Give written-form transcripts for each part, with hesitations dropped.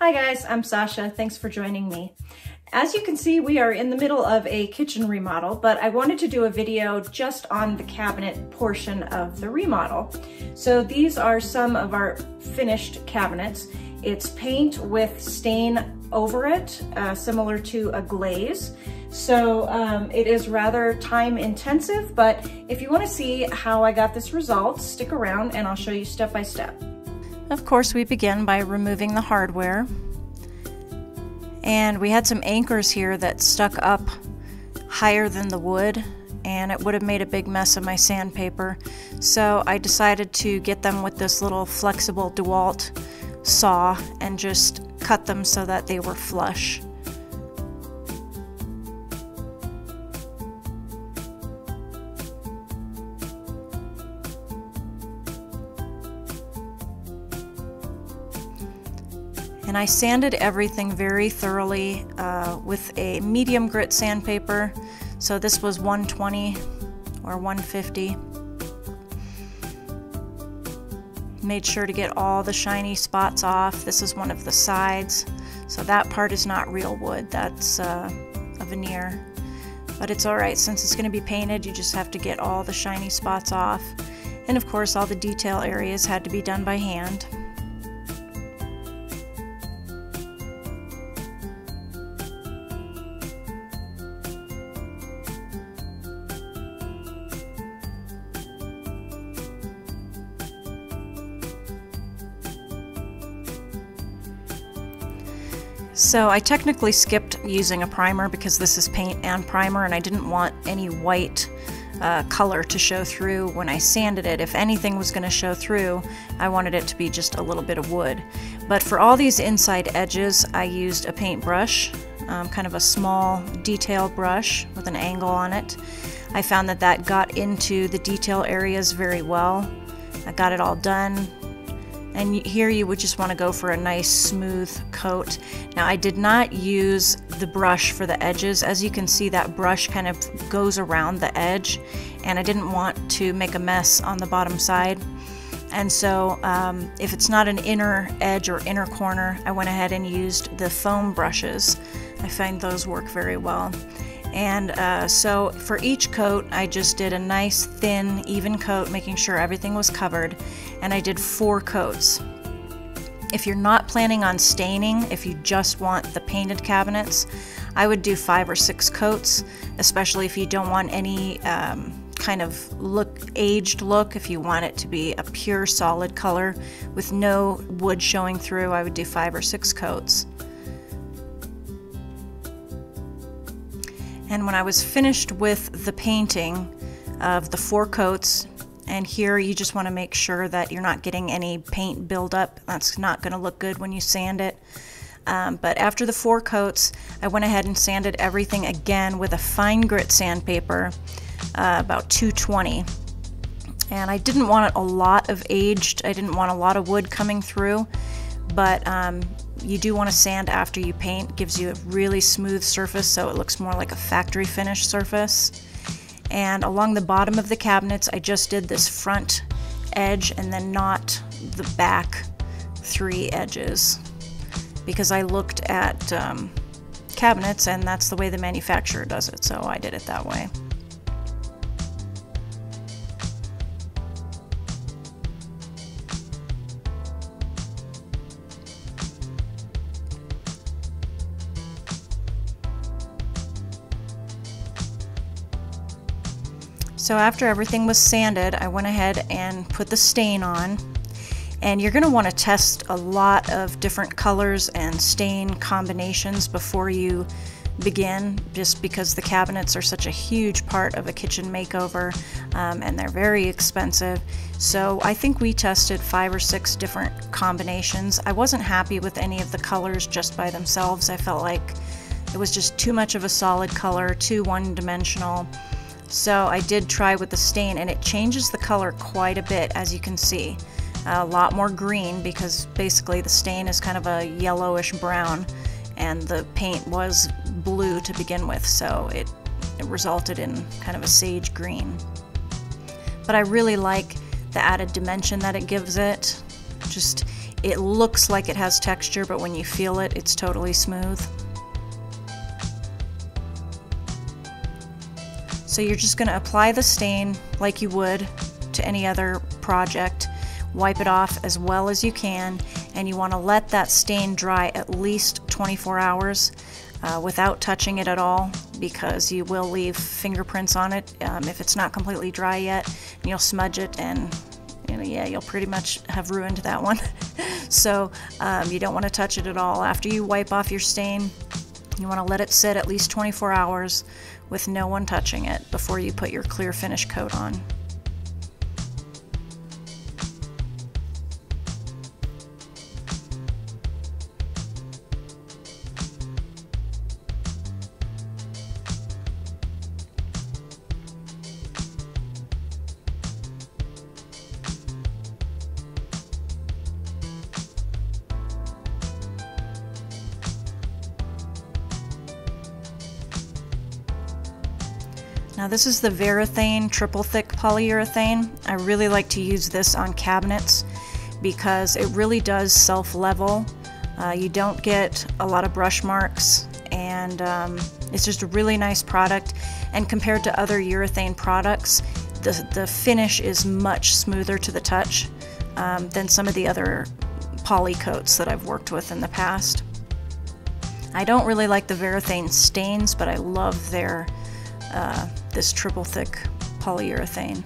Hi guys, I'm Sasha. Thanks for joining me. As you can see, we are in the middle of a kitchen remodel, but I wanted to do a video just on the cabinet portion of the remodel. So these are some of our finished cabinets. It's paint with stain over it, similar to a glaze. So it is rather time intensive, but if you want to see how I got this result, stick around and I'll show you step by step. Of course, we begin by removing the hardware. And we had some anchors here that stuck up higher than the wood, and it would have made a big mess of my sandpaper. So I decided to get them with this little flexible DeWalt saw and just cut them so that they were flush. And I sanded everything very thoroughly with a medium grit sandpaper. So this was 120 or 150. Made sure to get all the shiny spots off. This is one of the sides. So that part is not real wood, that's a veneer. But it's alright, since it's going to be painted, you just have to get all the shiny spots off. And of course all the detail areas had to be done by hand. So I technically skipped using a primer because this is paint and primer, and I didn't want any white color to show through when I sanded it. If anything was going to show through, I wanted it to be just a little bit of wood. But for all these inside edges, I used a paintbrush, kind of a small detail brush with an angle on it. I found that that got into the detail areas very well. I got it all done. And here you would just want to go for a nice smooth coat. Now I did not use the brush for the edges. As you can see, that brush kind of goes around the edge, and I didn't want to make a mess on the bottom side. And so if it's not an inner edge or inner corner, I went ahead and used the foam brushes. I find those work very well. And so for each coat, I just did a nice thin, even coat, making sure everything was covered, and I did 4 coats. If you're not planning on staining, if you just want the painted cabinets, I would do 5 or 6 coats, especially if you don't want any kind of aged look. If you want it to be a pure solid color with no wood showing through, I would do 5 or 6 coats. And when I was finished with the painting of the 4 coats, and here you just want to make sure that you're not getting any paint buildup. That's not going to look good when you sand it. But after the 4 coats, I went ahead and sanded everything again with a fine grit sandpaper, about 220. And I didn't want a lot of aged, I didn't want a lot of wood coming through, but you do want to sand after you paint. It gives you a really smooth surface, so it looks more like a factory finish surface. And along the bottom of the cabinets, I just did this front edge and then not the back 3 edges, because I looked at cabinets and that's the way the manufacturer does it, so I did it that way. So after everything was sanded, I went ahead and put the stain on. And you're going to want to test a lot of different colors and stain combinations before you begin, just because the cabinets are such a huge part of a kitchen makeover, and they're very expensive. So I think we tested 5 or 6 different combinations. I wasn't happy with any of the colors just by themselves. I felt like it was just too much of a solid color, too one-dimensional. So I did try with the stain, and it changes the color quite a bit, as you can see. A lot more green, because basically the stain is kind of a yellowish brown, and the paint was blue to begin with, so it resulted in kind of a sage green. But I really like the added dimension that it gives it. Just it looks like it has texture, but when you feel it, it's totally smooth. So you're just going to apply the stain like you would to any other project. Wipe it off as well as you can, and you want to let that stain dry at least 24 hours without touching it at all, because you will leave fingerprints on it if it's not completely dry yet, and you'll smudge it, and yeah, you'll pretty much have ruined that one. So you don't want to touch it at all. After you wipe off your stain, you want to let it sit at least 24 hours with no one touching it before you put your clear finish coat on. Now this is the Varathane triple thick polyurethane. I really like to use this on cabinets because it really does self-level. You don't get a lot of brush marks, and it's just a really nice product. And compared to other urethane products, the finish is much smoother to the touch than some of the other poly coats that I've worked with in the past. I don't really like the Varathane stains, but I love their this triple thick polyurethane.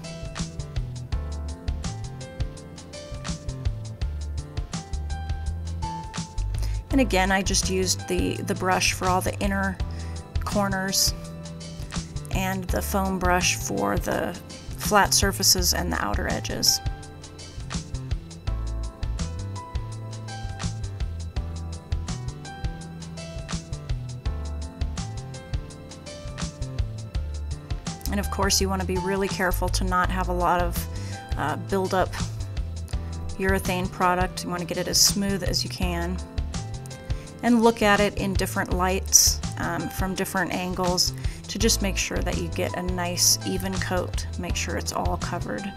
And again, I just used the brush for all the inner corners and the foam brush for the flat surfaces and the outer edges. And of course, you want to be really careful to not have a lot of build-up urethane product. You want to get it as smooth as you can. And look at it in different lights from different angles to just make sure that you get a nice even coat. Make sure it's all covered.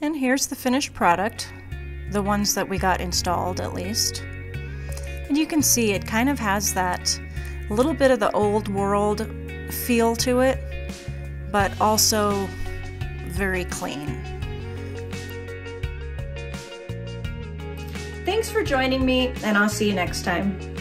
And here's the finished product, the ones that we got installed at least. And you can see it kind of has that little bit of the old world feel to it, but also very clean. Thanks for joining me, and I'll see you next time.